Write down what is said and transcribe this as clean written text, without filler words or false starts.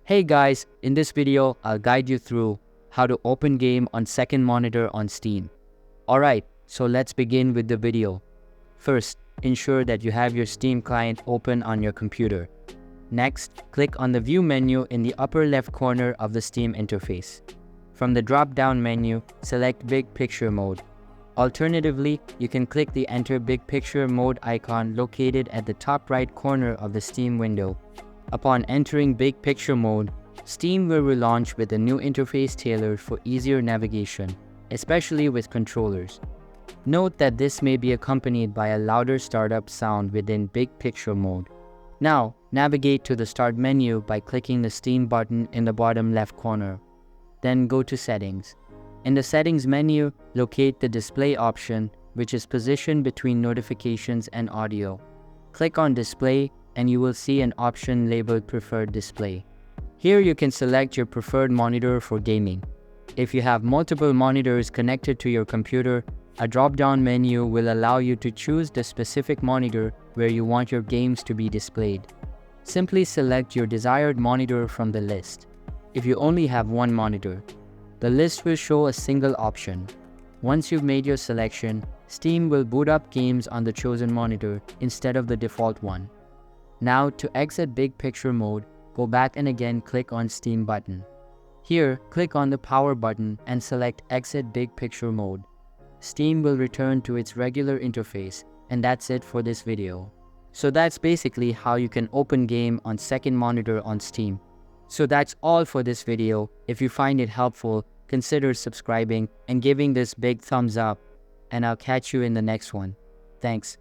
Hey guys, in this video, I'll guide you through how to open game on second monitor on Steam. Alright, so let's begin with the video. First, ensure that you have your Steam client open on your computer. Next, click on the View menu in the upper left corner of the Steam interface. From the drop-down menu, select Big Picture Mode. Alternatively, you can click the Enter Big Picture Mode icon located at the top right corner of the Steam window. Upon entering Big Picture Mode, Steam will relaunch with a new interface tailored for easier navigation, especially with controllers. Note that this may be accompanied by a louder startup sound within Big Picture Mode. Now, navigate to the Start menu by clicking the Steam button in the bottom left corner. Then go to Settings. In the Settings menu, locate the Display option, which is positioned between notifications and audio. Click on Display and you will see an option labeled Preferred Display. Here you can select your preferred monitor for gaming. If you have multiple monitors connected to your computer, a drop-down menu will allow you to choose the specific monitor where you want your games to be displayed. Simply select your desired monitor from the list. If you only have one monitor, the list will show a single option. Once you've made your selection, Steam will boot up games on the chosen monitor instead of the default one. Now, to exit Big Picture Mode, go back and again click on Steam button. Here, click on the Power button and select Exit Big Picture Mode. Steam will return to its regular interface, and that's it for this video. So that's basically how you can open game on second monitor on Steam. So that's all for this video. If you find it helpful, consider subscribing and giving this big thumbs up, and I'll catch you in the next one. Thanks.